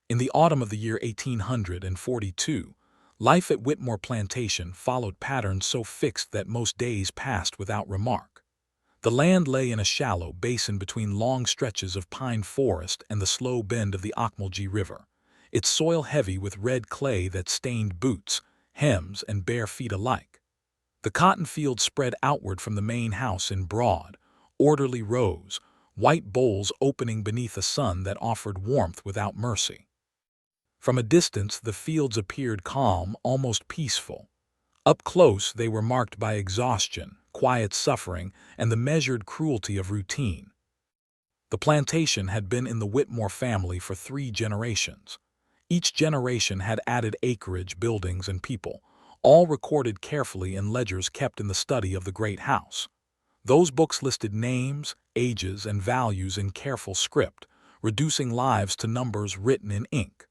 In the autumn of the year 1842, life at Whitmore Plantation followed patterns so fixed that most days passed without remark. The land lay in a shallow basin between long stretches of pine forest and the slow bend of the Ocmulgee River, its soil heavy with red clay that stained boots, hems, and bare feet alike. The cotton fields spread outward from the main house in broad, orderly rows, white bowls opening beneath a sun that offered warmth without mercy. From a distance, the fields appeared calm, almost peaceful. Up close, they were marked by exhaustion, quiet suffering, and the measured cruelty of routine. The plantation had been in the Whitmore family for 3 generations. Each generation had added acreage, buildings, and people, all recorded carefully in ledgers kept in the study of the great house. Those books listed names, ages, and values in careful script, reducing lives to numbers written in ink.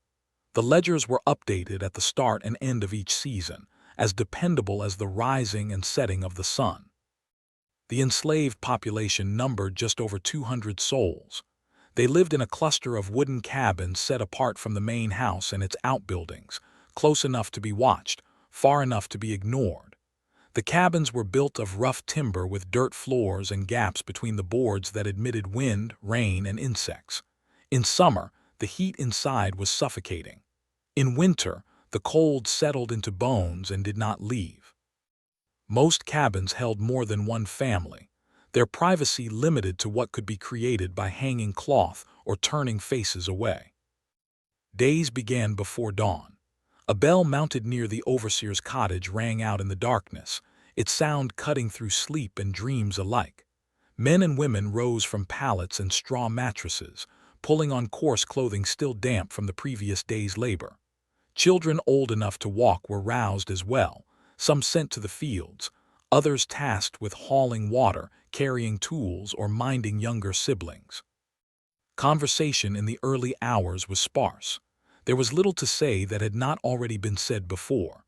The ledgers were updated at the start and end of each season, as dependable as the rising and setting of the sun. The enslaved population numbered just over 200 souls. They lived in a cluster of wooden cabins set apart from the main house and its outbuildings, close enough to be watched, far enough to be ignored. The cabins were built of rough timber with dirt floors and gaps between the boards that admitted wind, rain, and insects. In summer, the heat inside was suffocating. In winter, the cold settled into bones and did not leave. Most cabins held more than one family, their privacy limited to what could be created by hanging cloth or turning faces away. Days began before dawn. A bell mounted near the overseer's cottage rang out in the darkness, its sound cutting through sleep and dreams alike. Men and women rose from pallets and straw mattresses, pulling on coarse clothing still damp from the previous day's labor. Children old enough to walk were roused as well, some sent to the fields, others tasked with hauling water, carrying tools, or minding younger siblings. Conversation in the early hours was sparse. There was little to say that had not already been said before.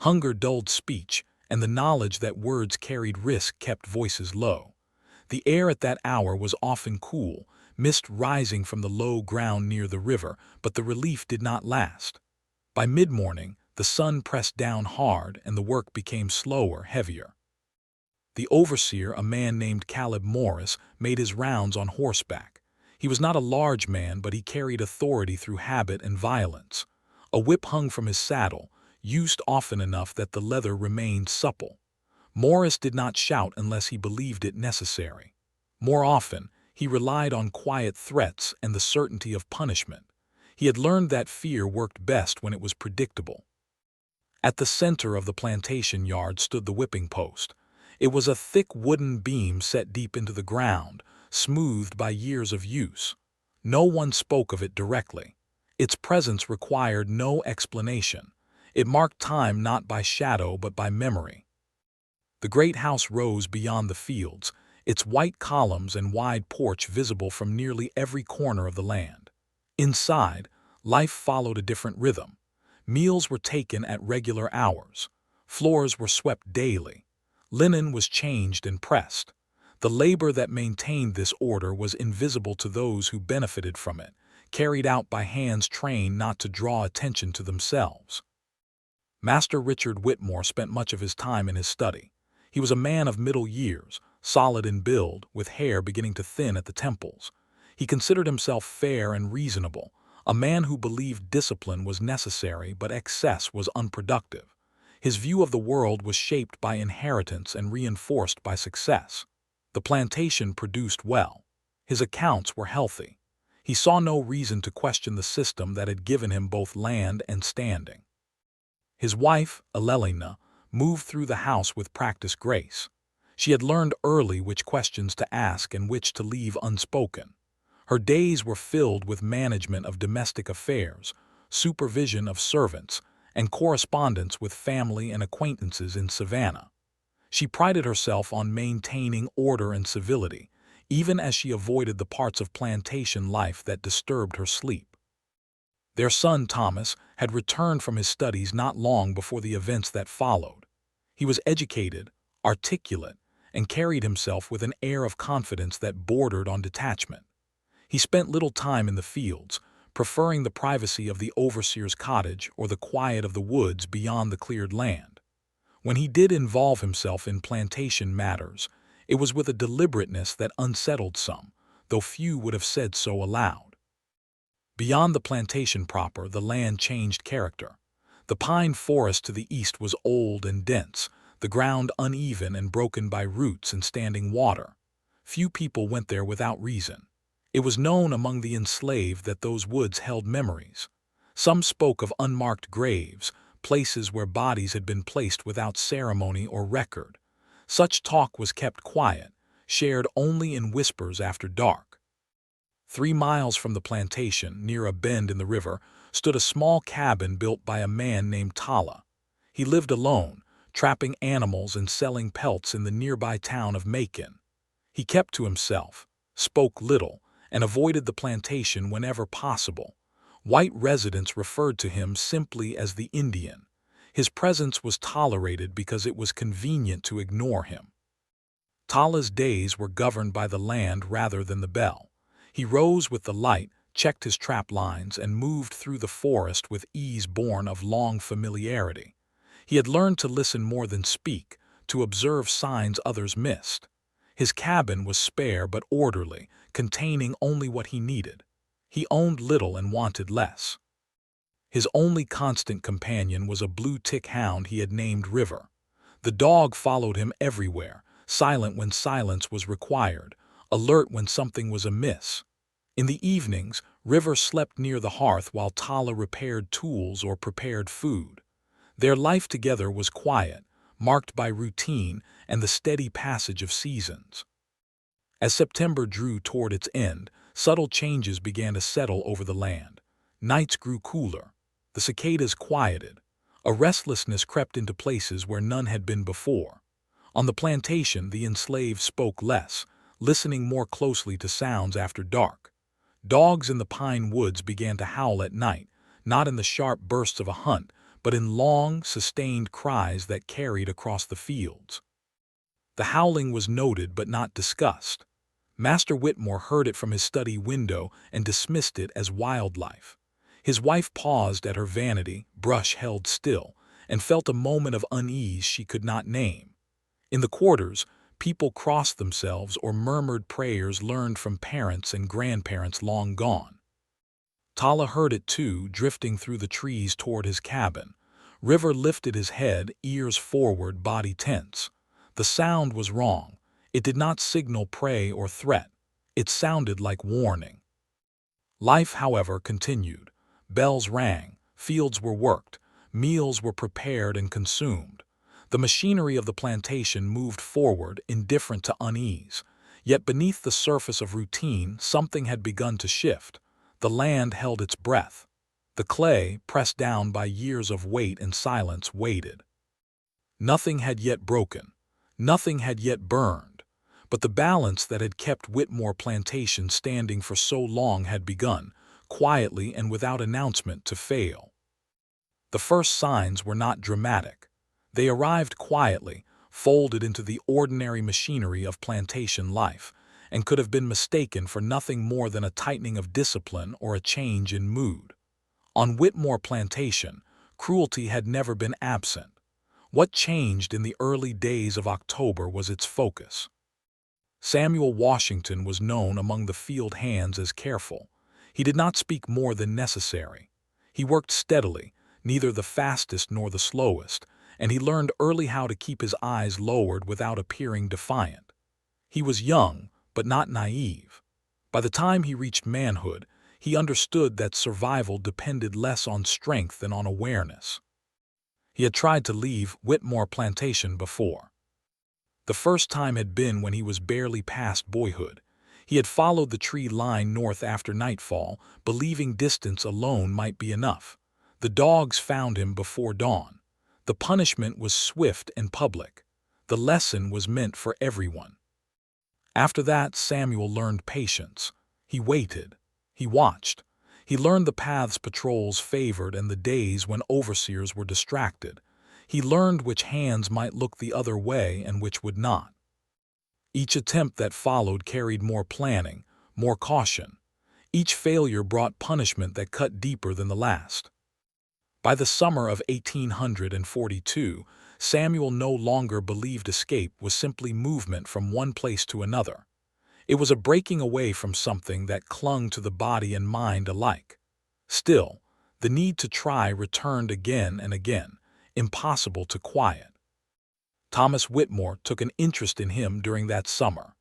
Hunger dulled speech, and the knowledge that words carried risk kept voices low. The air at that hour was often cool, mist rising from the low ground near the river, but the relief did not last. By mid-morning, the sun pressed down hard and the work became slower, heavier. The overseer, a man named Caleb Morris, made his rounds on horseback. He was not a large man, but he carried authority through habit and violence. A whip hung from his saddle, used often enough that the leather remained supple. Morris did not shout unless he believed it necessary. More often, he relied on quiet threats and the certainty of punishment. He had learned that fear worked best when it was predictable. At the center of the plantation yard stood the whipping post. It was a thick wooden beam set deep into the ground, smoothed by years of use. No one spoke of it directly. Its presence required no explanation. It marked time not by shadow but by memory. The great house rose beyond the fields, its white columns and wide porch visible from nearly every corner of the land. Inside, life followed a different rhythm. Meals were taken at regular hours. Floors were swept daily. Linen was changed and pressed. The labor that maintained this order was invisible to those who benefited from it, carried out by hands trained not to draw attention to themselves. Master Richard Whitmore spent much of his time in his study. He was a man of middle years, solid in build, with hair beginning to thin at the temples. He considered himself fair and reasonable, a man who believed discipline was necessary but excess was unproductive. His view of the world was shaped by inheritance and reinforced by success. The plantation produced well. His accounts were healthy. He saw no reason to question the system that had given him both land and standing. His wife, Elelina, moved through the house with practiced grace. She had learned early which questions to ask and which to leave unspoken. Her days were filled with management of domestic affairs, supervision of servants, and correspondence with family and acquaintances in Savannah. She prided herself on maintaining order and civility, even as she avoided the parts of plantation life that disturbed her sleep. Their son, Thomas, had returned from his studies not long before the events that followed. He was educated, articulate, and carried himself with an air of confidence that bordered on detachment. He spent little time in the fields, preferring the privacy of the overseer's cottage or the quiet of the woods beyond the cleared land. When he did involve himself in plantation matters, it was with a deliberateness that unsettled some, though few would have said so aloud. Beyond the plantation proper, the land changed character. The pine forest to the east was old and dense, the ground uneven and broken by roots and standing water. Few people went there without reason. It was known among the enslaved that those woods held memories. Some spoke of unmarked graves, places where bodies had been placed without ceremony or record. Such talk was kept quiet, shared only in whispers after dark. 3 miles from the plantation, near a bend in the river, stood a small cabin built by a man named Tala. He lived alone, trapping animals and selling pelts in the nearby town of Macon. He kept to himself, spoke little, and avoided the plantation whenever possible. White residents referred to him simply as the Indian. His presence was tolerated because it was convenient to ignore him. Tala's days were governed by the land rather than the bell. He rose with the light, checked his trap lines, and moved through the forest with ease born of long familiarity. He had learned to listen more than speak, to observe signs others missed. His cabin was spare but orderly, containing only what he needed. He owned little and wanted less. His only constant companion was a blue tick hound he had named River. The dog followed him everywhere, silent when silence was required, alert when something was amiss. In the evenings, River slept near the hearth while Tala repaired tools or prepared food. Their life together was quiet, marked by routine and the steady passage of seasons. As September drew toward its end, subtle changes began to settle over the land. Nights grew cooler. The cicadas quieted. A restlessness crept into places where none had been before. On the plantation, the enslaved spoke less, listening more closely to sounds after dark. Dogs in the pine woods began to howl at night, not in the sharp bursts of a hunt, but in long, sustained cries that carried across the fields. The howling was noted but not discussed. Master Whitmore heard it from his study window and dismissed it as wildlife. His wife paused at her vanity, brush held still, and felt a moment of unease she could not name. In the quarters, people crossed themselves or murmured prayers learned from parents and grandparents long gone. Tala heard it too, drifting through the trees toward his cabin. River lifted his head, ears forward, body tense. The sound was wrong. It did not signal prey or threat. It sounded like warning. Life, however, continued. Bells rang, fields were worked, meals were prepared and consumed. The machinery of the plantation moved forward, indifferent to unease. Yet beneath the surface of routine, something had begun to shift. The land held its breath. The clay, pressed down by years of wait and silence, waited. Nothing had yet broken. Nothing had yet burned. But the balance that had kept Whitmore Plantation standing for so long had begun, quietly and without announcement, to fail. The first signs were not dramatic. They arrived quietly, folded into the ordinary machinery of plantation life, and could have been mistaken for nothing more than a tightening of discipline or a change in mood. On Whitmore Plantation, cruelty had never been absent. What changed in the early days of October was its focus. Samuel Washington was known among the field hands as careful. He did not speak more than necessary. He worked steadily, neither the fastest nor the slowest, and he learned early how to keep his eyes lowered without appearing defiant. He was young, but not naive. By the time he reached manhood, he understood that survival depended less on strength than on awareness. He had tried to leave Whitmore Plantation before. The first time had been when he was barely past boyhood. He had followed the tree line north after nightfall, believing distance alone might be enough. The dogs found him before dawn. The punishment was swift and public. The lesson was meant for everyone. After that, Samuel learned patience. He waited. He watched. He learned the paths patrols favored and the days when overseers were distracted. He learned which hands might look the other way and which would not. Each attempt that followed carried more planning, more caution. Each failure brought punishment that cut deeper than the last. By the summer of 1842, Samuel no longer believed escape was simply movement from one place to another. It was a breaking away from something that clung to the body and mind alike. Still, the need to try returned again and again, impossible to quiet. Thomas Whitmore took an interest in him during that summer.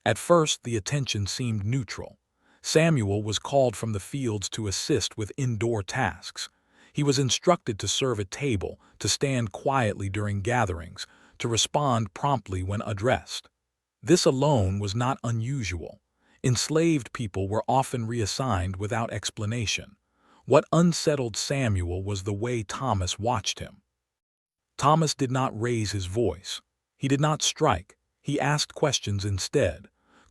At first, the attention seemed neutral. Samuel was called from the fields to assist with indoor tasks. He was instructed to serve at table, to stand quietly during gatherings, to respond promptly when addressed. This alone was not unusual. Enslaved people were often reassigned without explanation. What unsettled Samuel was the way Thomas watched him. Thomas did not raise his voice. He did not strike. He asked questions instead.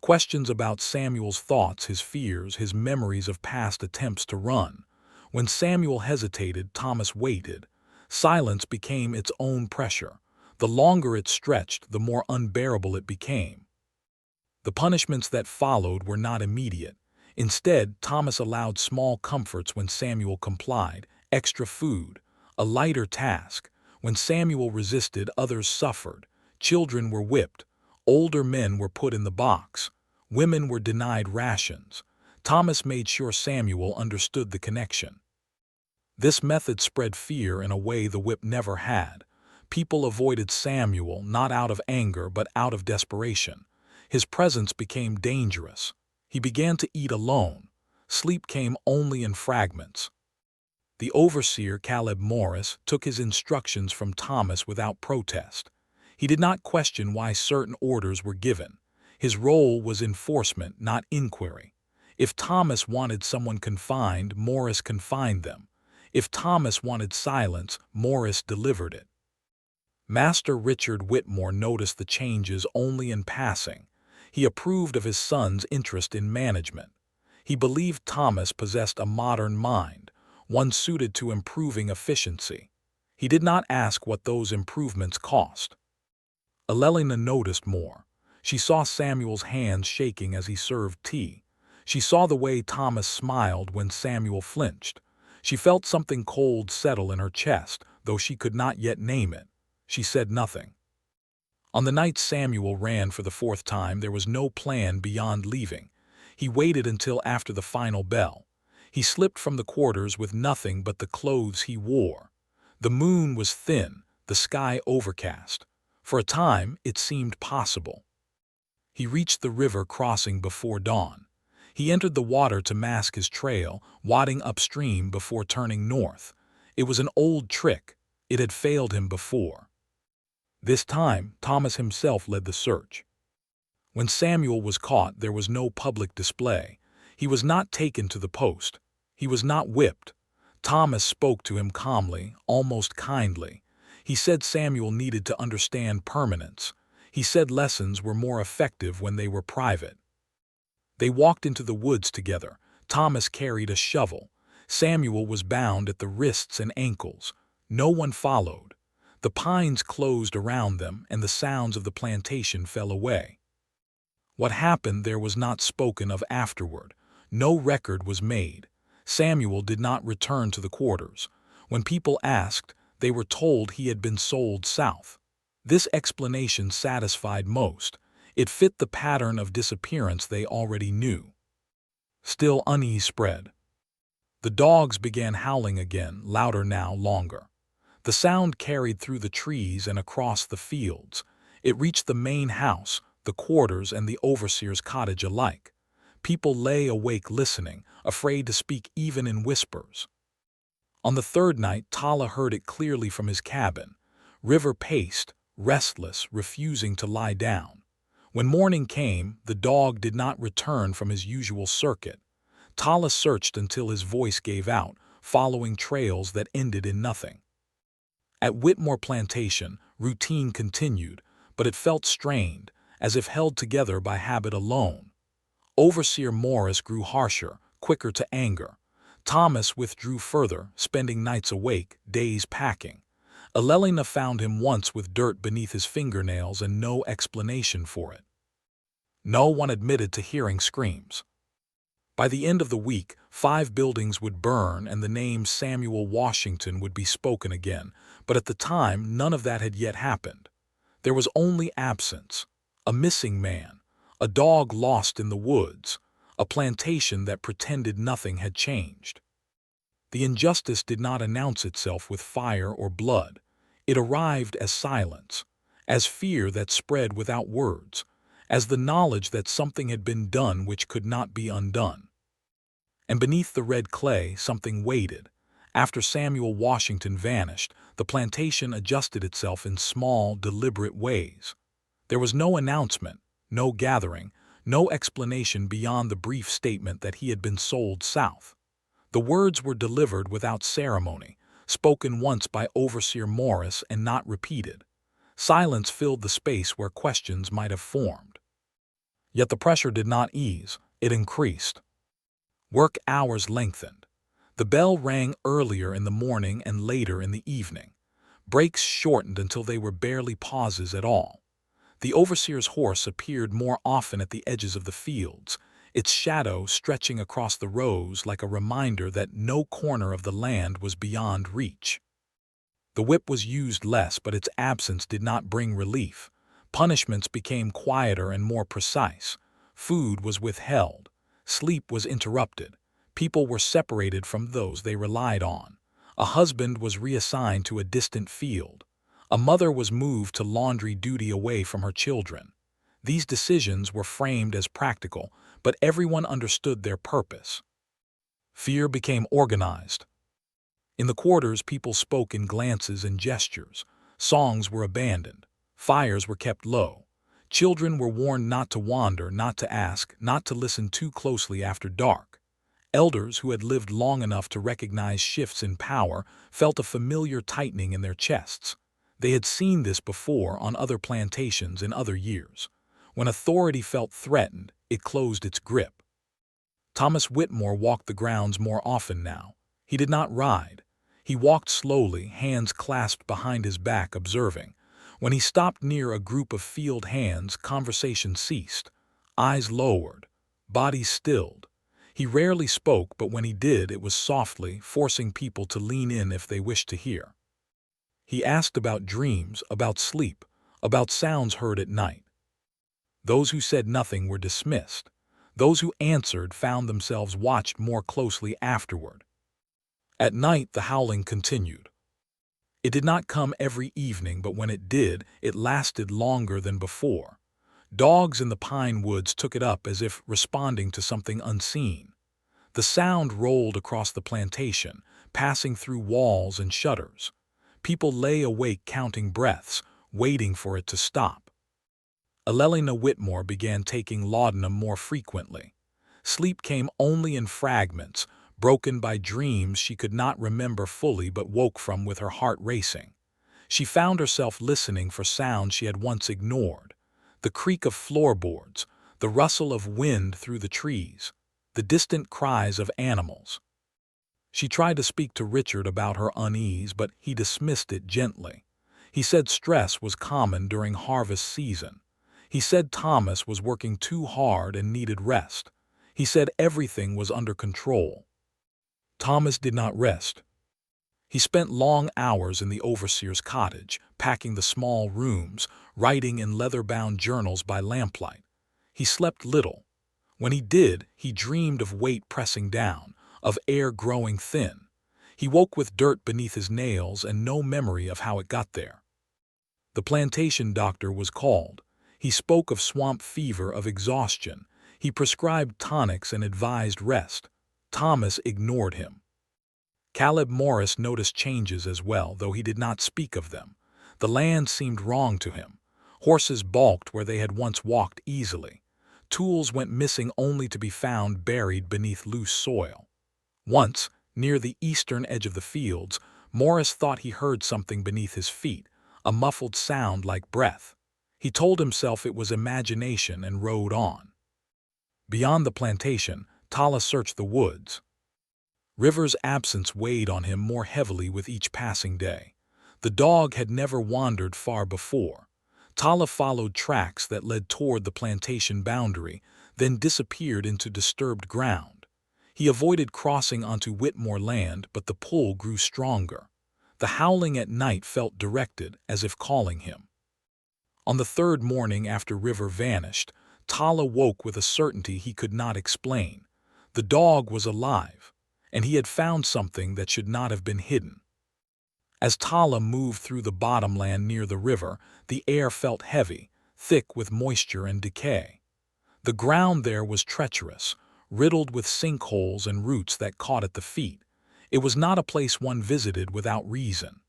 Questions about Samuel's thoughts, his fears, his memories of past attempts to run. When Samuel hesitated, Thomas waited. Silence became its own pressure. The longer it stretched, the more unbearable it became. The punishments that followed were not immediate. Instead, Thomas allowed small comforts when Samuel complied, extra food, a lighter task. When Samuel resisted, others suffered. Children were whipped. Older men were put in the box. Women were denied rations. Thomas made sure Samuel understood the connection. This method spread fear in a way the whip never had. People avoided Samuel not out of anger but out of desperation. His presence became dangerous. He began to eat alone. Sleep came only in fragments. The overseer, Caleb Morris, took his instructions from Thomas without protest. He did not question why certain orders were given. His role was enforcement, not inquiry. If Thomas wanted someone confined, Morris confined them. If Thomas wanted silence, Morris delivered it. Master Richard Whitmore noticed the changes only in passing. He approved of his son's interest in management. He believed Thomas possessed a modern mind, one suited to improving efficiency. He did not ask what those improvements cost. Elelina noticed more. She saw Samuel's hands shaking as he served tea. She saw the way Thomas smiled when Samuel flinched. She felt something cold settle in her chest, though she could not yet name it. She said nothing. On the night Samuel ran for the fourth time, there was no plan beyond leaving. He waited until after the final bell. He slipped from the quarters with nothing but the clothes he wore. The moon was thin, the sky overcast. For a time, it seemed possible. He reached the river crossing before dawn. He entered the water to mask his trail, wading upstream before turning north. It was an old trick. It had failed him before. This time, Thomas himself led the search. When Samuel was caught, there was no public display. He was not taken to the post. He was not whipped. Thomas spoke to him calmly, almost kindly. He said Samuel needed to understand permanence. He said lessons were more effective when they were private. They walked into the woods together. Thomas carried a shovel. Samuel was bound at the wrists and ankles. No one followed. The pines closed around them, and the sounds of the plantation fell away. What happened there was not spoken of afterward. No record was made. Samuel did not return to the quarters. When people asked, they were told he had been sold south. This explanation satisfied most. It fit the pattern of disappearance they already knew. Still, unease spread. The dogs began howling again, louder now, longer. The sound carried through the trees and across the fields. It reached the main house, the quarters, and the overseer's cottage alike. People lay awake listening, afraid to speak even in whispers. On the third night, Tala heard it clearly from his cabin. River paced, restless, refusing to lie down. When morning came, the dog did not return from his usual circuit. Tala searched until his voice gave out, following trails that ended in nothing. At Whitmore Plantation, routine continued, but it felt strained, as if held together by habit alone. Overseer Morris grew harsher, quicker to anger. Thomas withdrew further, spending nights awake, days packing. Elelina found him once with dirt beneath his fingernails and no explanation for it. No one admitted to hearing screams. By the end of the week, 5 buildings would burn and the name Samuel Washington would be spoken again, but at the time, none of that had yet happened. There was only absence, a missing man, a dog lost in the woods, a plantation that pretended nothing had changed. The injustice did not announce itself with fire or blood. It arrived as silence, as fear that spread without words, as the knowledge that something had been done which could not be undone. And beneath the red clay, something waited. After Samuel Washington vanished, the plantation adjusted itself in small, deliberate ways. There was no announcement, no gathering, no explanation beyond the brief statement that he had been sold south. The words were delivered without ceremony, spoken once by Overseer Morris and not repeated. Silence filled the space where questions might have formed. Yet the pressure did not ease, it increased. Work hours lengthened. The bell rang earlier in the morning and later in the evening. Breaks shortened until they were barely pauses at all. The overseer's horse appeared more often at the edges of the fields, its shadow stretching across the rows like a reminder that no corner of the land was beyond reach. The whip was used less, but its absence did not bring relief. Punishments became quieter and more precise. Food was withheld. Sleep was interrupted. People were separated from those they relied on. A husband was reassigned to a distant field. A mother was moved to laundry duty away from her children. These decisions were framed as practical, but everyone understood their purpose. Fear became organized. In the quarters, people spoke in glances and gestures. Songs were abandoned. Fires were kept low. Children were warned not to wander, not to ask, not to listen too closely after dark. Elders who had lived long enough to recognize shifts in power felt a familiar tightening in their chests. They had seen this before on other plantations in other years. When authority felt threatened, it closed its grip. Thomas Whitmore walked the grounds more often now. He did not ride. He walked slowly, hands clasped behind his back, observing. When he stopped near a group of field hands, conversation ceased. Eyes lowered, bodies stilled. He rarely spoke, but when he did, it was softly, forcing people to lean in if they wished to hear. He asked about dreams, about sleep, about sounds heard at night. Those who said nothing were dismissed. Those who answered found themselves watched more closely afterward. At night, the howling continued. It did not come every evening, but when it did, it lasted longer than before. Dogs in the pine woods took it up as if responding to something unseen. The sound rolled across the plantation, passing through walls and shutters. People lay awake counting breaths, waiting for it to stop. Alelina Whitmore began taking laudanum more frequently. Sleep came only in fragments, broken by dreams she could not remember fully but woke from with her heart racing. She found herself listening for sounds she had once ignored. The creak of floorboards, the rustle of wind through the trees, the distant cries of animals. She tried to speak to Richard about her unease, but he dismissed it gently. He said stress was common during harvest season. He said Thomas was working too hard and needed rest. He said everything was under control. Thomas did not rest. He spent long hours in the overseer's cottage, packing the small rooms, writing in leather-bound journals by lamplight. He slept little. When he did, he dreamed of weight pressing down, of air growing thin. He woke with dirt beneath his nails and no memory of how it got there. The plantation doctor was called. He spoke of swamp fever, of exhaustion. He prescribed tonics and advised rest. Thomas ignored him. Caleb Morris noticed changes as well, though he did not speak of them. The land seemed wrong to him. Horses balked where they had once walked easily. Tools went missing only to be found buried beneath loose soil. Once, near the eastern edge of the fields, Morris thought he heard something beneath his feet, a muffled sound like breath. He told himself it was imagination and rode on. Beyond the plantation, Tala searched the woods. River's absence weighed on him more heavily with each passing day. The dog had never wandered far before. Tala followed tracks that led toward the plantation boundary, then disappeared into disturbed ground. He avoided crossing onto Whitmore land, but the pull grew stronger. The howling at night felt directed, as if calling him. On the third morning after River vanished, Tala woke with a certainty he could not explain. The dog was alive, and he had found something that should not have been hidden. As Tala moved through the bottomland near the river, the air felt heavy, thick with moisture and decay. The ground there was treacherous, riddled with sinkholes and roots that caught at the feet. It was not a place one visited without reason.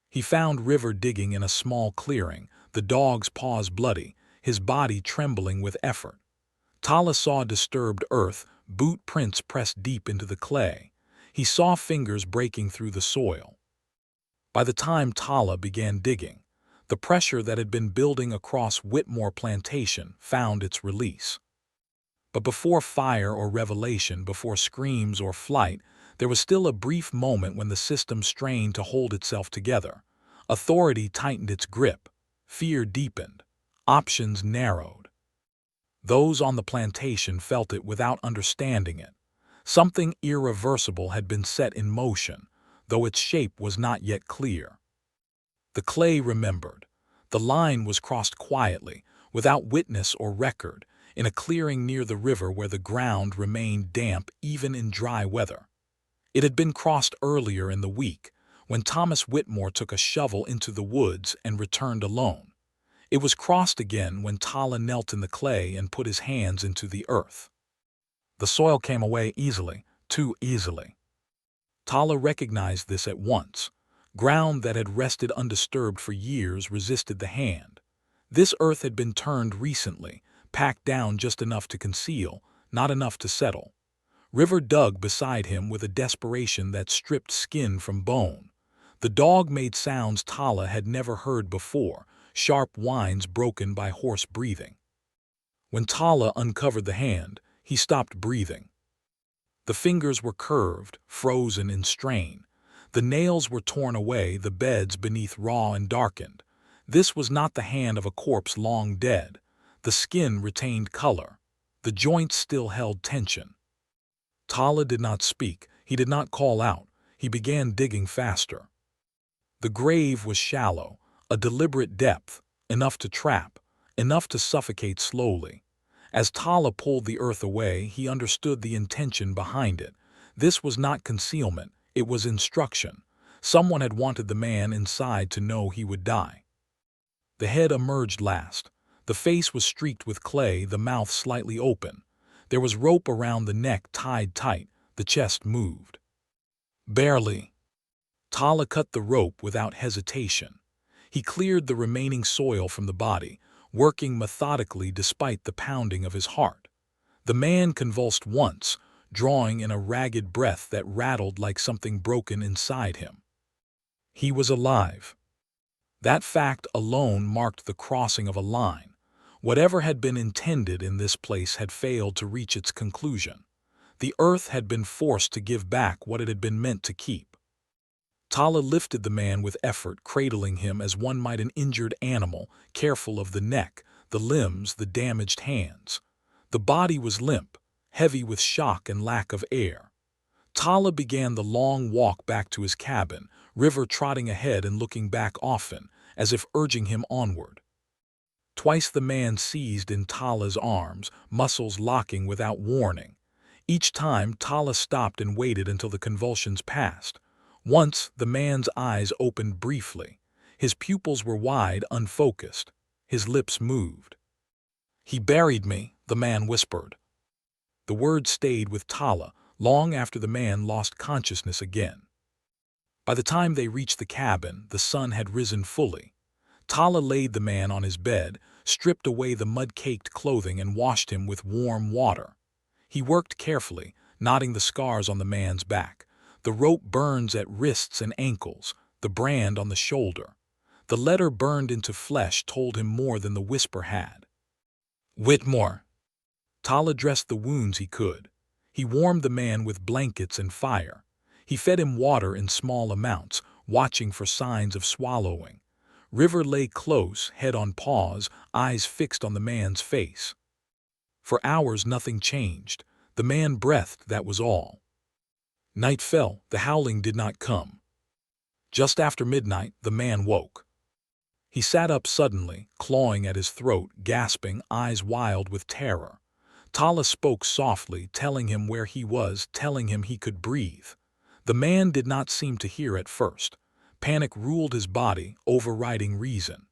He found River digging in a small clearing, the dog's paws bloody, his body trembling with effort. Tala saw disturbed earth, boot prints pressed deep into the clay. He saw fingers breaking through the soil. By the time Tala began digging, the pressure that had been building across Whitmore Plantation found its release. But before fire or revelation, before screams or flight, there was still a brief moment when the system strained to hold itself together. Authority tightened its grip, fear deepened, options narrowed. Those on the plantation felt it without understanding it. Something irreversible had been set in motion, though its shape was not yet clear. The clay remembered. The line was crossed quietly, without witness or record, in a clearing near the river where the ground remained damp even in dry weather. It had been crossed earlier in the week, when Thomas Whitmore took a shovel into the woods and returned alone. It was crossed again when Tala knelt in the clay and put his hands into the earth. The soil came away easily, too easily. Tala recognized this at once. Ground that had rested undisturbed for years resisted the hand. This earth had been turned recently, packed down just enough to conceal, not enough to settle. River dug beside him with a desperation that stripped skin from bone. The dog made sounds Tala had never heard before, sharp whines broken by hoarse breathing. When Tala uncovered the hand, he stopped breathing. The fingers were curved, frozen in strain. The nails were torn away, the beds beneath raw and darkened. This was not the hand of a corpse long dead. The skin retained color. The joints still held tension. Tala did not speak. He did not call out. He began digging faster. The grave was shallow, a deliberate depth, enough to trap, enough to suffocate slowly. As Tala pulled the earth away, he understood the intention behind it. This was not concealment, it was instruction. Someone had wanted the man inside to know he would die. The head emerged last. The face was streaked with clay, the mouth slightly open. There was rope around the neck tied tight, the chest moved. Barely. Tala cut the rope without hesitation. He cleared the remaining soil from the body, working methodically despite the pounding of his heart. The man convulsed once, drawing in a ragged breath that rattled like something broken inside him. He was alive. That fact alone marked the crossing of a line. Whatever had been intended in this place had failed to reach its conclusion. The earth had been forced to give back what it had been meant to keep. Tala lifted the man with effort, cradling him as one might an injured animal, careful of the neck, the limbs, the damaged hands. The body was limp, heavy with shock and lack of air. Tala began the long walk back to his cabin, River trotting ahead and looking back often, as if urging him onward. Twice the man seized in Tala's arms, muscles locking without warning. Each time Tala stopped and waited until the convulsions passed. Once the man's eyes opened briefly. His pupils were wide, unfocused. His lips moved. "He buried me," the man whispered. The word stayed with Tala long after the man lost consciousness again. By the time they reached the cabin, the sun had risen fully. Tala laid the man on his bed, stripped away the mud-caked clothing and washed him with warm water. He worked carefully, knotting the scars on the man's back. The rope burns at wrists and ankles, the brand on the shoulder. The letter burned into flesh told him more than the whisper had. Whitmore. Tala dressed the wounds he could. He warmed the man with blankets and fire. He fed him water in small amounts, watching for signs of swallowing. River lay close, head on paws, eyes fixed on the man's face. For hours nothing changed. The man breathed, that was all. Night fell, the howling did not come. Just after midnight, the man woke. He sat up suddenly, clawing at his throat, gasping, eyes wild with terror. Tala spoke softly, telling him where he was, telling him he could breathe. The man did not seem to hear at first. Panic ruled his body, overriding reason.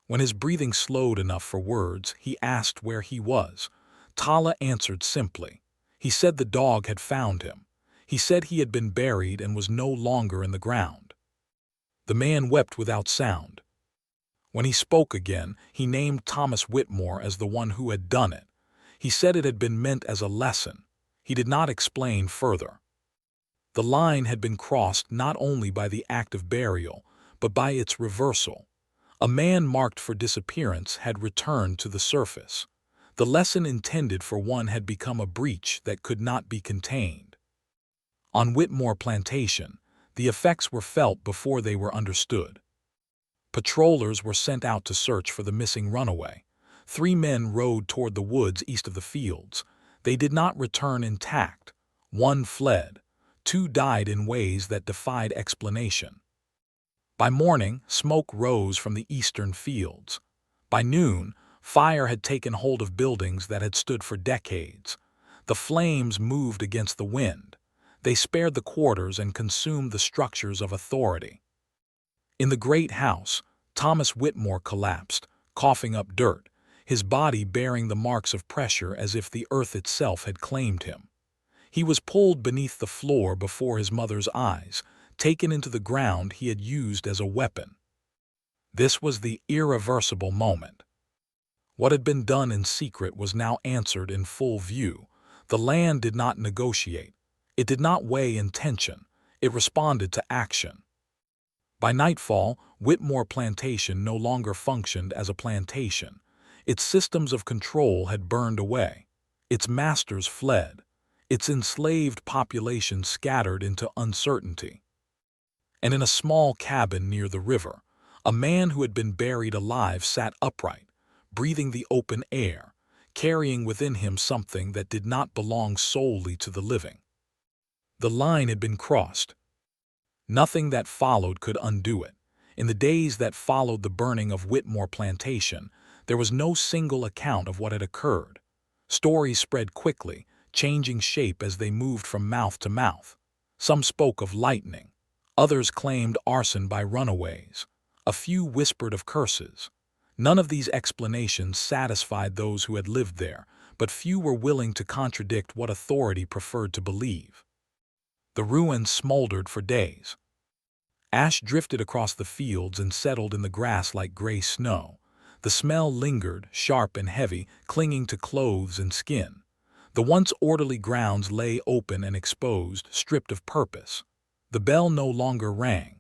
When his breathing slowed enough for words, he asked where he was. Tala answered simply. He said the dog had found him. He said he had been buried and was no longer in the ground. The man wept without sound. When he spoke again, he named Thomas Whitmore as the one who had done it. He said it had been meant as a lesson. He did not explain further. The line had been crossed not only by the act of burial, but by its reversal. A man marked for disappearance had returned to the surface. The lesson intended for one had become a breach that could not be contained. On Whitmore Plantation, the effects were felt before they were understood. Patrollers were sent out to search for the missing runaway. 3 men rode toward the woods east of the fields. They did not return intact. 1 fled. 2 died in ways that defied explanation. By morning, smoke rose from the eastern fields. By noon, fire had taken hold of buildings that had stood for decades. The flames moved against the wind. They spared the quarters and consumed the structures of authority. In the great house, Thomas Whitmore collapsed, coughing up dirt, his body bearing the marks of pressure as if the earth itself had claimed him. He was pulled beneath the floor before his mother's eyes, taken into the ground he had used as a weapon. This was the irreversible moment. What had been done in secret was now answered in full view. The land did not negotiate. It did not weigh intention. It responded to action. By nightfall, Whitmore Plantation no longer functioned as a plantation. Its systems of control had burned away. Its masters fled. Its enslaved population scattered into uncertainty. And in a small cabin near the river, a man who had been buried alive sat upright, breathing the open air, carrying within him something that did not belong solely to the living. The line had been crossed. Nothing that followed could undo it. In the days that followed the burning of Whitmore Plantation, there was no single account of what had occurred. Stories spread quickly, changing shape as they moved from mouth to mouth. Some spoke of lightning. Others claimed arson by runaways. A few whispered of curses. None of these explanations satisfied those who had lived there, but few were willing to contradict what authority preferred to believe. The ruins smoldered for days. Ash drifted across the fields and settled in the grass like gray snow. The smell lingered, sharp and heavy, clinging to clothes and skin. The once orderly grounds lay open and exposed, stripped of purpose. The bell no longer rang.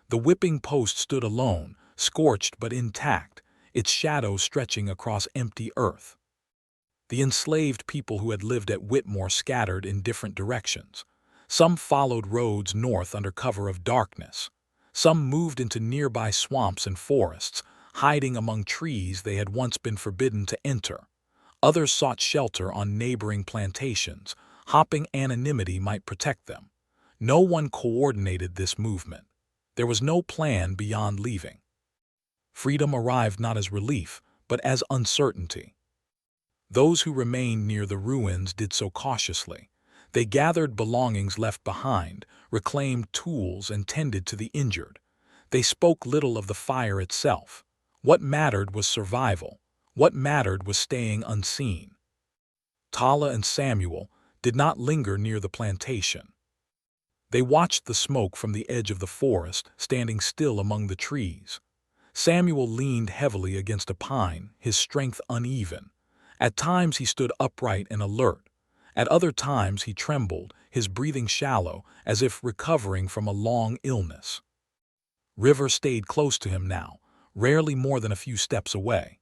The whipping post stood alone, scorched but intact, its shadow stretching across empty earth. The enslaved people who had lived at Whitmore scattered in different directions. Some followed roads north under cover of darkness. Some moved into nearby swamps and forests, hiding among trees they had once been forbidden to enter. Others sought shelter on neighboring plantations, hoping anonymity might protect them. No one coordinated this movement. There was no plan beyond leaving. Freedom arrived not as relief, but as uncertainty. Those who remained near the ruins did so cautiously. They gathered belongings left behind, reclaimed tools, and tended to the injured. They spoke little of the fire itself. What mattered was survival. What mattered was staying unseen. Tala and Samuel did not linger near the plantation. They watched the smoke from the edge of the forest, standing still among the trees. Samuel leaned heavily against a pine, his strength uneven. At times he stood upright and alert. At other times he trembled, his breathing shallow, as if recovering from a long illness. River stayed close to him now, rarely more than a few steps away.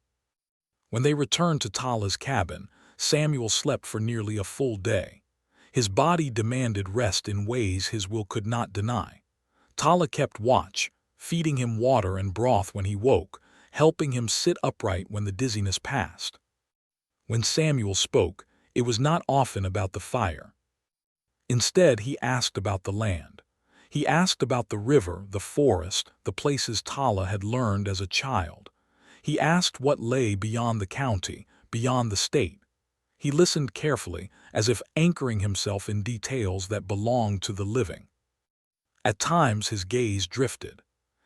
When they returned to Tala's cabin, Samuel slept for nearly a full day. His body demanded rest in ways his will could not deny. Tala kept watch, feeding him water and broth when he woke, helping him sit upright when the dizziness passed. When Samuel spoke, It was not often about the fire. Instead, he asked about the land. He asked about the river, the forest, the places Tala had learned as a child. He asked what lay beyond the county, beyond the state. He listened carefully, as if anchoring himself in details that belonged to the living. At times his gaze drifted.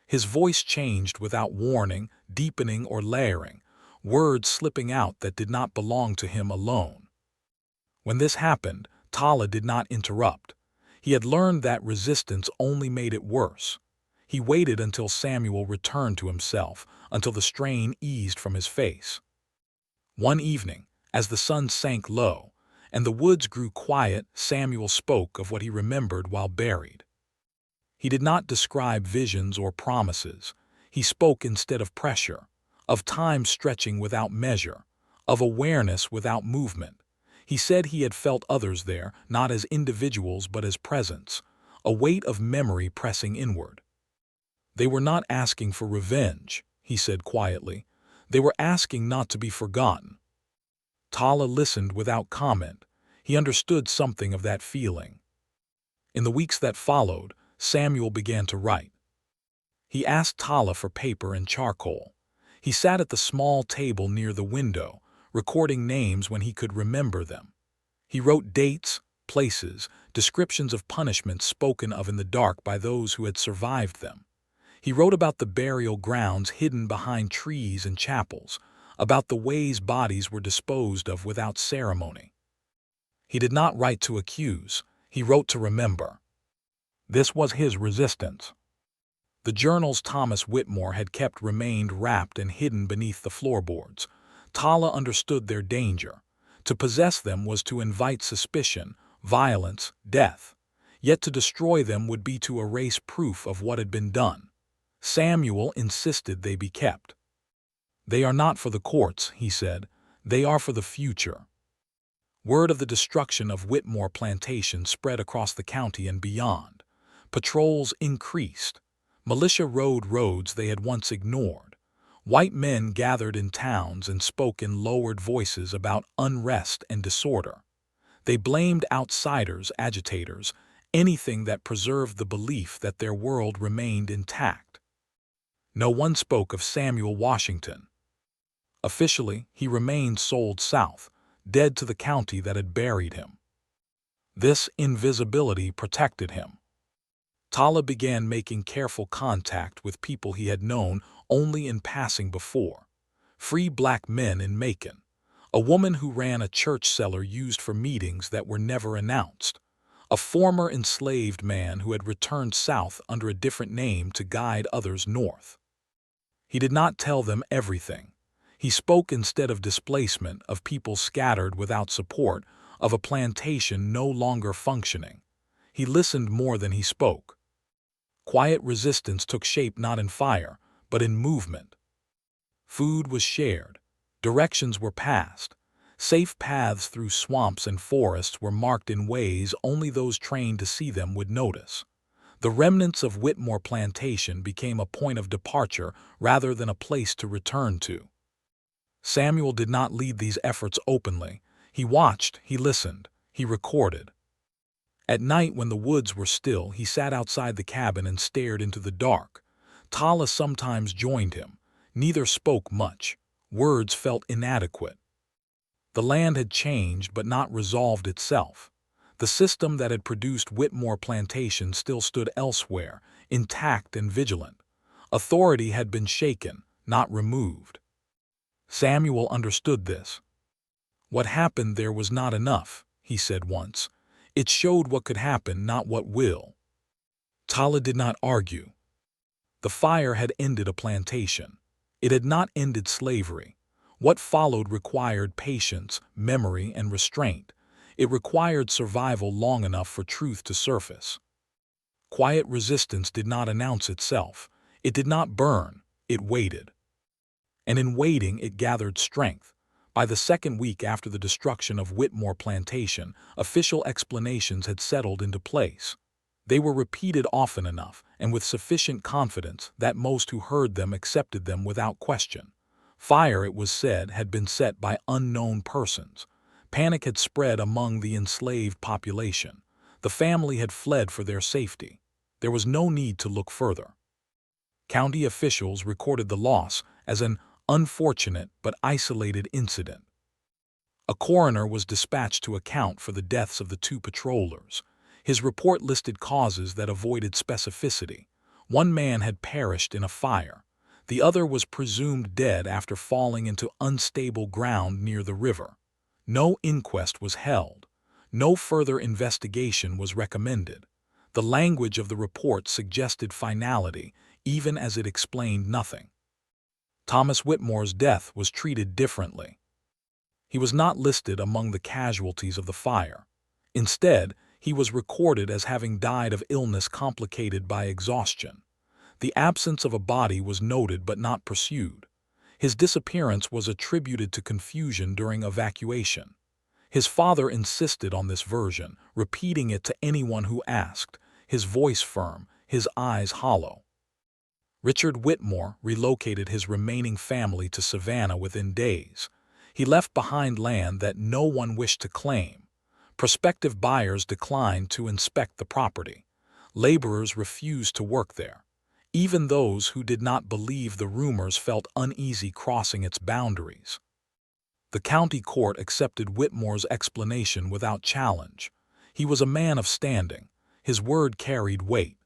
His voice changed without warning, deepening or layering, words slipping out that did not belong to him alone. When this happened, Tala did not interrupt. He had learned that resistance only made it worse. He waited until Samuel returned to himself, until the strain eased from his face. One evening, as the sun sank low, and the woods grew quiet, Samuel spoke of what he remembered while buried. He did not describe visions or promises. He spoke instead of pressure, of time stretching without measure, of awareness without movement. He said he had felt others there, not as individuals but as presence, a weight of memory pressing inward. They were not asking for revenge, he said quietly. They were asking not to be forgotten. Tala listened without comment. He understood something of that feeling. In the weeks that followed, Samuel began to write. He asked Tala for paper and charcoal. He sat at the small table near the window, recording names when he could remember them. He wrote dates, places, descriptions of punishments spoken of in the dark by those who had survived them. He wrote about the burial grounds hidden behind trees and chapels, about the ways bodies were disposed of without ceremony. He did not write to accuse, he wrote to remember. This was his resistance. The journals Thomas Whitmore had kept remained wrapped and hidden beneath the floorboards. Tala understood their danger. To possess them was to invite suspicion, violence, death. Yet to destroy them would be to erase proof of what had been done. Samuel insisted they be kept. They are not for the courts, he said. They are for the future. Word of the destruction of Whitmore Plantation spread across the county and beyond. Patrols increased. Militia rode roads they had once ignored. White men gathered in towns and spoke in lowered voices about unrest and disorder. They blamed outsiders, agitators, anything that preserved the belief that their world remained intact. No one spoke of Samuel Washington. Officially, he remained sold south, dead to the county that had buried him. This invisibility protected him. Tala began making careful contact with people he had known only in passing before. Free black men in Macon, a woman who ran a church cellar used for meetings that were never announced, a former enslaved man who had returned south under a different name to guide others north. He did not tell them everything. He spoke instead of displacement, of people scattered without support, of a plantation no longer functioning. He listened more than he spoke. Quiet resistance took shape not in fire, but in movement. Food was shared. Directions were passed. Safe paths through swamps and forests were marked in ways only those trained to see them would notice. The remnants of Whitmore Plantation became a point of departure rather than a place to return to. Samuel did not lead these efforts openly. He watched, he listened, he recorded. At night, when the woods were still, he sat outside the cabin and stared into the dark. Tala sometimes joined him. Neither spoke much. Words felt inadequate. The land had changed but not resolved itself. The system that had produced Whitmore Plantation still stood elsewhere, intact and vigilant. Authority had been shaken, not removed. Samuel understood this. What happened there was not enough, he said once. It showed what could happen, not what will. Tala did not argue. The fire had ended a plantation. It had not ended slavery. What followed required patience, memory, and restraint. It required survival long enough for truth to surface. Quiet resistance did not announce itself. It did not burn. It waited. And in waiting it gathered strength. By the second week after the destruction of Whitmore Plantation, official explanations had settled into place. They were repeated often enough, and with sufficient confidence that most who heard them accepted them without question. Fire, it was said, had been set by unknown persons. Panic had spread among the enslaved population. The family had fled for their safety. There was no need to look further. County officials recorded the loss as an unfortunate but isolated incident. A coroner was dispatched to account for the deaths of the two patrollers. His report listed causes that avoided specificity. One man had perished in a fire. The other was presumed dead after falling into unstable ground near the river. No inquest was held. No further investigation was recommended. The language of the report suggested finality, even as it explained nothing. Thomas Whitmore's death was treated differently. He was not listed among the casualties of the fire. Instead, he was recorded as having died of illness complicated by exhaustion. The absence of a body was noted but not pursued. His disappearance was attributed to confusion during evacuation. His father insisted on this version, repeating it to anyone who asked, his voice firm, his eyes hollow. Richard Whitmore relocated his remaining family to Savannah within days. He left behind land that no one wished to claim. Prospective buyers declined to inspect the property. Laborers refused to work there. Even those who did not believe the rumors felt uneasy crossing its boundaries. The county court accepted Whitmore's explanation without challenge. He was a man of standing. His word carried weight.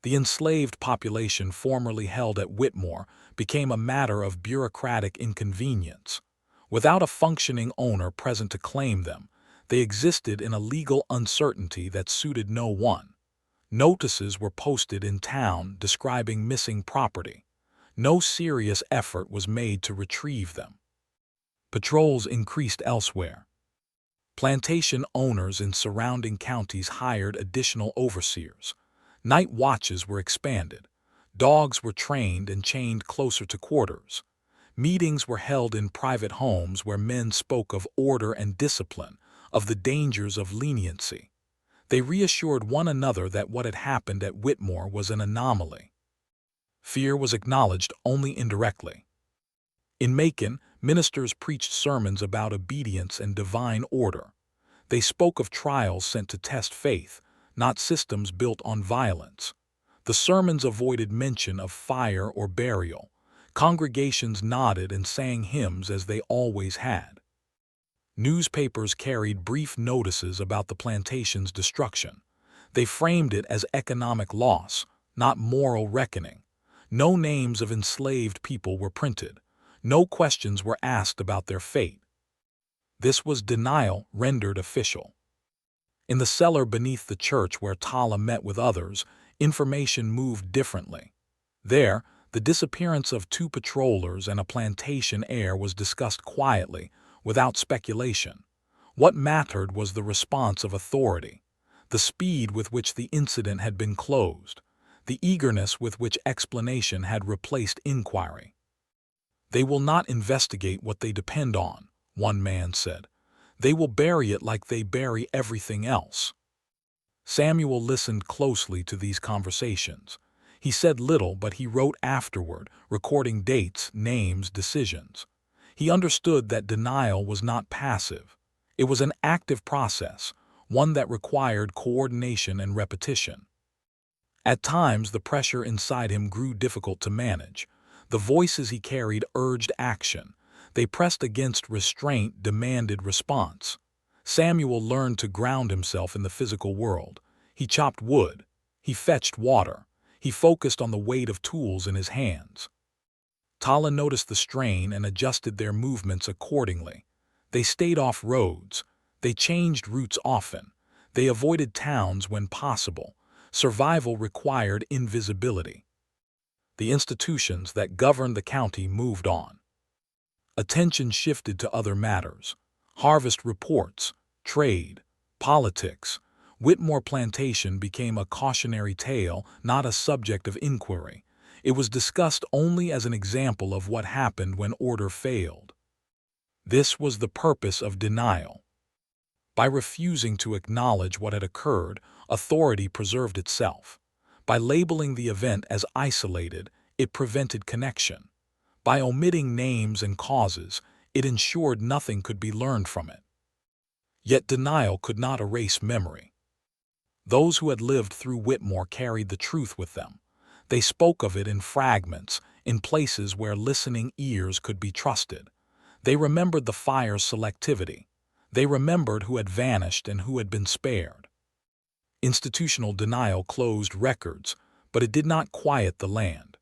The enslaved population formerly held at Whitmore became a matter of bureaucratic inconvenience. Without a functioning owner present to claim them, they existed in a legal uncertainty that suited no one. Notices were posted in town describing missing property. No serious effort was made to retrieve them. Patrols increased elsewhere. Plantation owners in surrounding counties hired additional overseers. Night watches were expanded. Dogs were trained and chained closer to quarters. Meetings were held in private homes where men spoke of order and discipline, of the dangers of leniency. They reassured one another that what had happened at Whitmore was an anomaly. Fear was acknowledged only indirectly. In Macon, ministers preached sermons about obedience and divine order. They spoke of trials sent to test faith, not systems built on violence. The sermons avoided mention of fire or burial. Congregations nodded and sang hymns as they always had. Newspapers carried brief notices about the plantation's destruction. They framed it as economic loss, not moral reckoning. No names of enslaved people were printed. No questions were asked about their fate. This was denial rendered official. In the cellar beneath the church where Tala met with others, information moved differently. There, the disappearance of two patrollers and a plantation heir was discussed quietly, without speculation. What mattered was the response of authority, the speed with which the incident had been closed, the eagerness with which explanation had replaced inquiry. "They will not investigate what they depend on," one man said. "They will bury it like they bury everything else." Samuel listened closely to these conversations. He said little, but he wrote afterward, recording dates, names, decisions. He understood that denial was not passive. It was an active process, one that required coordination and repetition. At times, the pressure inside him grew difficult to manage. The voices he carried urged action. They pressed against restraint, demanded response. Samuel learned to ground himself in the physical world. He chopped wood. He fetched water. He focused on the weight of tools in his hands. Tala noticed the strain and adjusted their movements accordingly. They stayed off roads. They changed routes often. They avoided towns when possible. Survival required invisibility. The institutions that governed the county moved on. Attention shifted to other matters: harvest reports, trade, politics. Whitmore Plantation became a cautionary tale, not a subject of inquiry. It was discussed only as an example of what happened when order failed. This was the purpose of denial. By refusing to acknowledge what had occurred, authority preserved itself. By labeling the event as isolated, it prevented connection. By omitting names and causes, it ensured nothing could be learned from it. Yet denial could not erase memory. Those who had lived through Whitmore carried the truth with them. They spoke of it in fragments, in places where listening ears could be trusted. They remembered the fire's selectivity. They remembered who had vanished and who had been spared. Institutional denial closed records, but it did not quiet the land.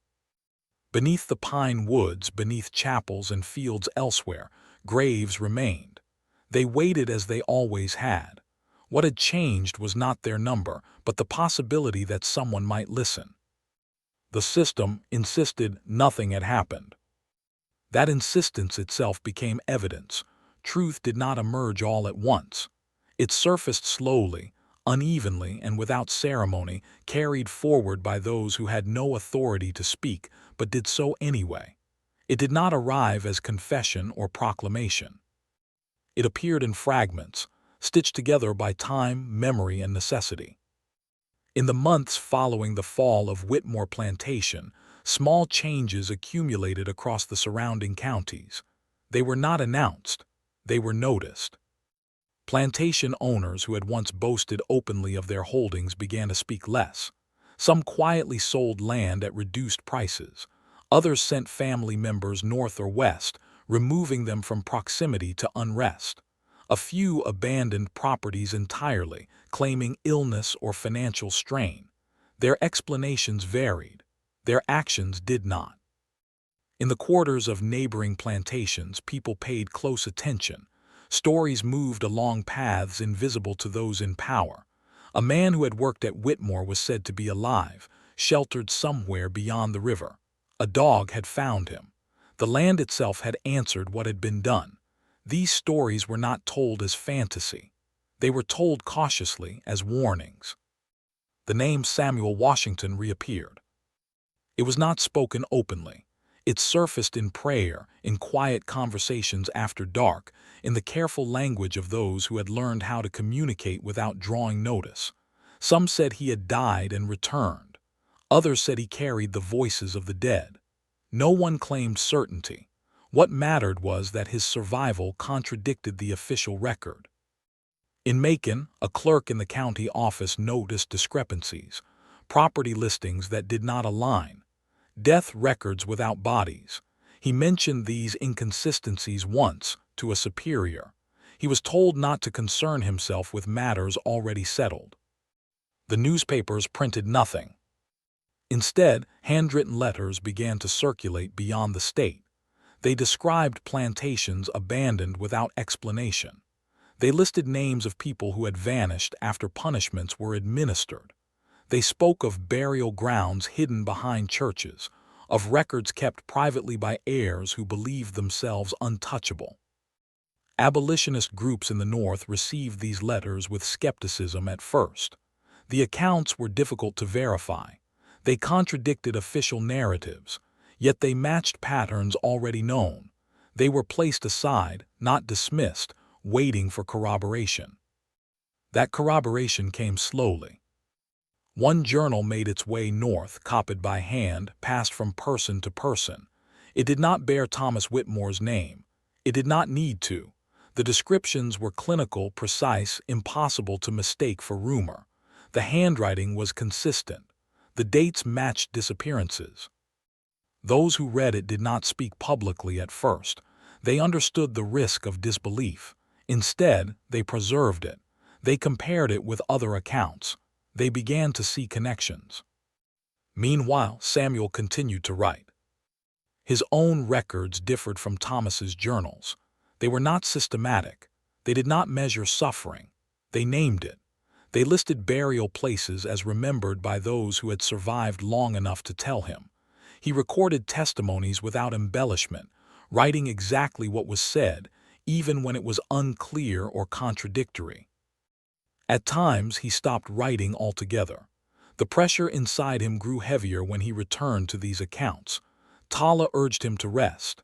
Beneath the pine woods, beneath chapels and fields elsewhere, graves remained. They waited as they always had. What had changed was not their number, but the possibility that someone might listen. The system insisted nothing had happened. That insistence itself became evidence. Truth did not emerge all at once. It surfaced slowly, unevenly, and without ceremony, carried forward by those who had no authority to speak, but did so anyway. It did not arrive as confession or proclamation. It appeared in fragments, stitched together by time, memory, and necessity. In the months following the fall of Whitmore Plantation, small changes accumulated across the surrounding counties. They were not announced, they were noticed. Plantation owners who had once boasted openly of their holdings began to speak less. Some quietly sold land at reduced prices. Others sent family members north or west, removing them from proximity to unrest. A few abandoned properties entirely, claiming illness or financial strain. Their explanations varied. Their actions did not. In the quarters of neighboring plantations, people paid close attention. Stories moved along paths invisible to those in power. A man who had worked at Whitmore was said to be alive, sheltered somewhere beyond the river. A dog had found him. The land itself had answered what had been done. These stories were not told as fantasy. They were told cautiously as warnings. The name Samuel Washington reappeared. It was not spoken openly. It surfaced in prayer, in quiet conversations after dark, in the careful language of those who had learned how to communicate without drawing notice. Some said he had died and returned. Others said he carried the voices of the dead. No one claimed certainty. What mattered was that his survival contradicted the official record. In Macon, a clerk in the county office noticed discrepancies, property listings that did not align, death records without bodies. He mentioned these inconsistencies once to a superior. He was told not to concern himself with matters already settled. The newspapers printed nothing. Instead, handwritten letters began to circulate beyond the state. They described plantations abandoned without explanation. They listed names of people who had vanished after punishments were administered. They spoke of burial grounds hidden behind churches, of records kept privately by heirs who believed themselves untouchable. Abolitionist groups in the North received these letters with skepticism at first. The accounts were difficult to verify. They contradicted official narratives, yet they matched patterns already known. They were placed aside, not dismissed, waiting for corroboration. That corroboration came slowly. One journal made its way north, copied by hand, passed from person to person. It did not bear Thomas Whitmore's name. It did not need to. The descriptions were clinical, precise, impossible to mistake for rumor. The handwriting was consistent. The dates matched disappearances. Those who read it did not speak publicly at first. They understood the risk of disbelief. Instead, they preserved it. They compared it with other accounts. They began to see connections. Meanwhile, Samuel continued to write. His own records differed from Thomas's journals. They were not systematic. They did not measure suffering. They named it. They listed burial places as remembered by those who had survived long enough to tell him. He recorded testimonies without embellishment, writing exactly what was said, even when it was unclear or contradictory. At times, he stopped writing altogether. The pressure inside him grew heavier when he returned to these accounts. Tala urged him to rest.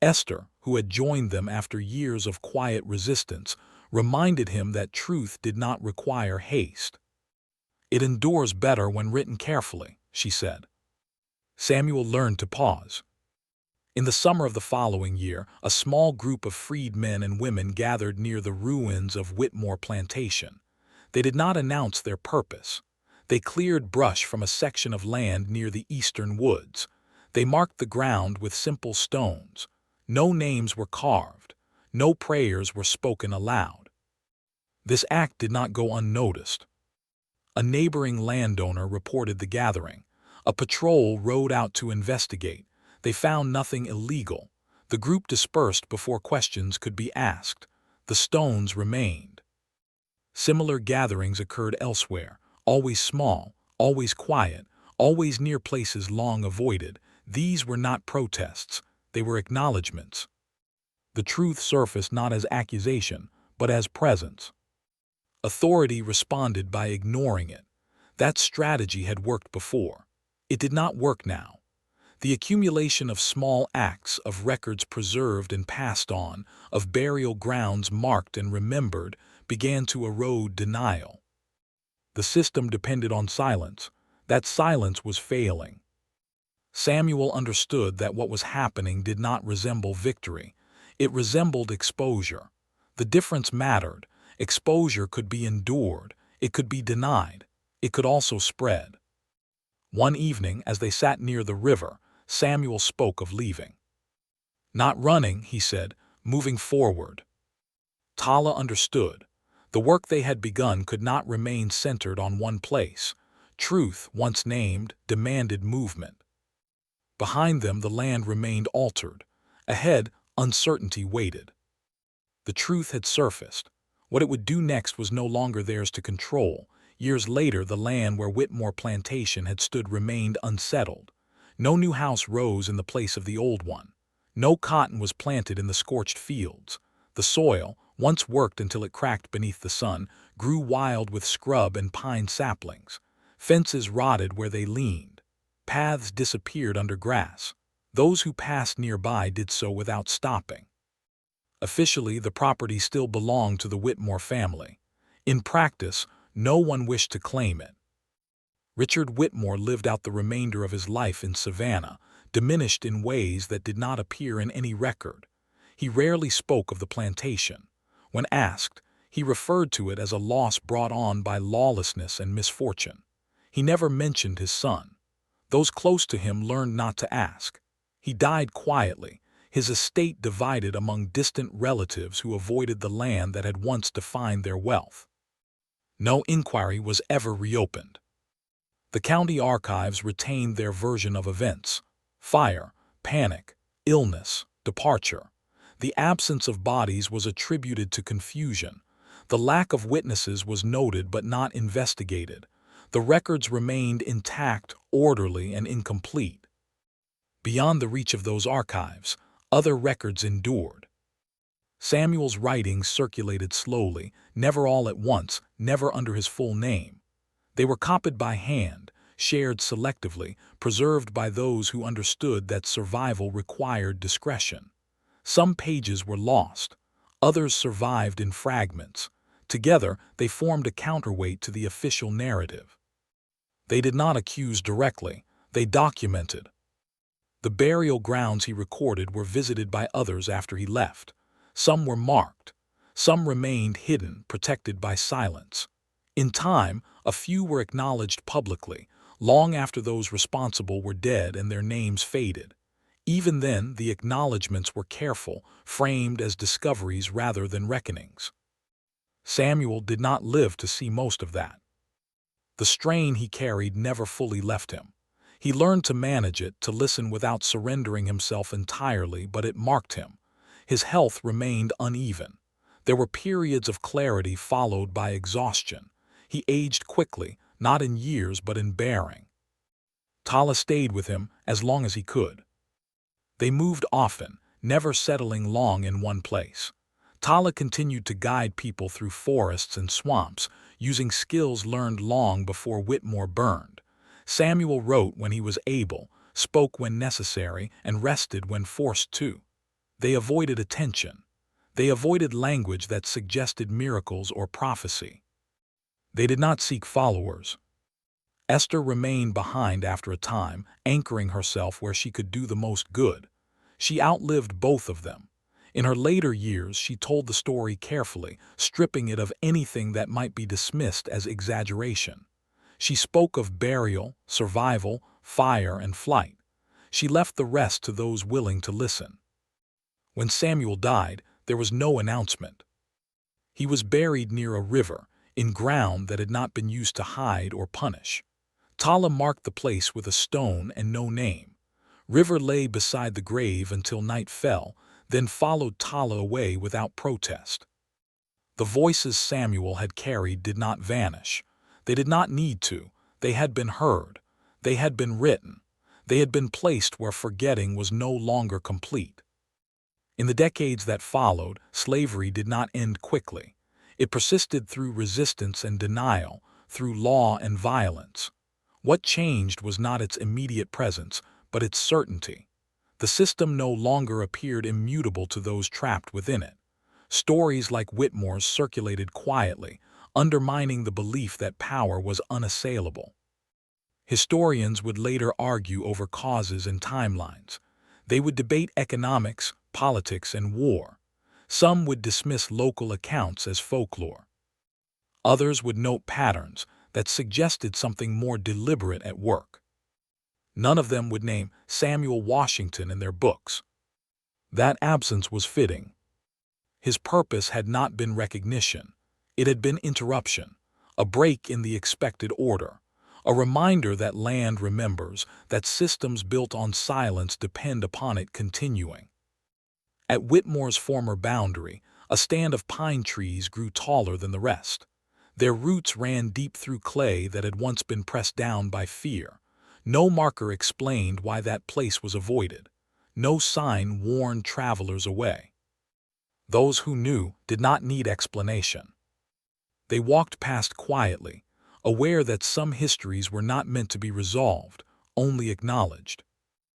Esther, who had joined them after years of quiet resistance, reminded him that truth did not require haste. "It endures better when written carefully," she said. Samuel learned to pause. In the summer of the following year, a small group of freed men and women gathered near the ruins of Whitmore Plantation. They did not announce their purpose. They cleared brush from a section of land near the eastern woods. They marked the ground with simple stones. No names were carved. No prayers were spoken aloud. This act did not go unnoticed. A neighboring landowner reported the gathering. A patrol rode out to investigate. They found nothing illegal. The group dispersed before questions could be asked. The stones remained. Similar gatherings occurred elsewhere, always small, always quiet, always near places long avoided. These were not protests, they were acknowledgments. The truth surfaced not as accusation, but as presence. Authority responded by ignoring it. That strategy had worked before. It did not work now. The accumulation of small acts, of records preserved and passed on, of burial grounds marked and remembered, began to erode denial. The system depended on silence. That silence was failing. Samuel understood that what was happening did not resemble victory. It resembled exposure. The difference mattered. Exposure could be endured. It could be denied. It could also spread. One evening, as they sat near the river, Samuel spoke of leaving. "Not running," he said, "moving forward." Tala understood. The work they had begun could not remain centered on one place. Truth, once named, demanded movement. Behind them the land remained altered. Ahead, uncertainty waited. The truth had surfaced. What it would do next was no longer theirs to control. Years later, the land where Whitmore Plantation had stood remained unsettled. No new house rose in the place of the old one. No cotton was planted in the scorched fields. The soil, once worked until it cracked beneath the sun, grew wild with scrub and pine saplings. Fences rotted where they leaned. Paths disappeared under grass. Those who passed nearby did so without stopping. Officially, the property still belonged to the Whitmore family. In practice, no one wished to claim it. Richard Whitmore lived out the remainder of his life in Savannah, diminished in ways that did not appear in any record. He rarely spoke of the plantation. When asked, he referred to it as a loss brought on by lawlessness and misfortune. He never mentioned his son. Those close to him learned not to ask. He died quietly, his estate divided among distant relatives who avoided the land that had once defined their wealth. No inquiry was ever reopened. The county archives retained their version of events: fire, panic, illness, departure. The absence of bodies was attributed to confusion. The lack of witnesses was noted but not investigated. The records remained intact, orderly, and incomplete. Beyond the reach of those archives, other records endured. Samuel's writings circulated slowly, never all at once, never under his full name. They were copied by hand, shared selectively, preserved by those who understood that survival required discretion. Some pages were lost. Others survived in fragments. Together, they formed a counterweight to the official narrative. They did not accuse directly. They documented. The burial grounds he recorded were visited by others after he left. Some were marked. Some remained hidden, protected by silence. In time, a few were acknowledged publicly, long after those responsible were dead and their names faded. Even then, the acknowledgments were careful, framed as discoveries rather than reckonings. Samuel did not live to see most of that. The strain he carried never fully left him. He learned to manage it, to listen without surrendering himself entirely, but it marked him. His health remained uneven. There were periods of clarity followed by exhaustion. He aged quickly, not in years but in bearing. Tala stayed with him as long as he could. They moved often, never settling long in one place. Tala continued to guide people through forests and swamps, using skills learned long before Whitmore burned. Samuel wrote when he was able, spoke when necessary, and rested when forced to. They avoided attention. They avoided language that suggested miracles or prophecy. They did not seek followers. Esther remained behind after a time, anchoring herself where she could do the most good. She outlived both of them. In her later years, she told the story carefully, stripping it of anything that might be dismissed as exaggeration. She spoke of burial, survival, fire, and flight. She left the rest to those willing to listen. When Samuel died, there was no announcement. He was buried near a river, in ground that had not been used to hide or punish. Tala marked the place with a stone and no name. River lay beside the grave until night fell, then followed Tala away without protest. The voices Samuel had carried did not vanish. They did not need to. They had been heard. They had been written. They had been placed where forgetting was no longer complete. In the decades that followed, slavery did not end quickly. It persisted through resistance and denial, through law and violence. What changed was not its immediate presence, but its certainty. The system no longer appeared immutable to those trapped within it. Stories like Whitmore's circulated quietly, undermining the belief that power was unassailable. Historians would later argue over causes and timelines. They would debate economics, politics, and war. Some would dismiss local accounts as folklore. Others would note patterns that suggested something more deliberate at work. None of them would name Samuel Washington in their books. That absence was fitting. His purpose had not been recognition. It had been interruption, a break in the expected order, a reminder that land remembers, that systems built on silence depend upon it continuing. At Whitmore's former boundary, a stand of pine trees grew taller than the rest. Their roots ran deep through clay that had once been pressed down by fear. No marker explained why that place was avoided. No sign warned travelers away. Those who knew did not need explanation. They walked past quietly, aware that some histories were not meant to be resolved, only acknowledged.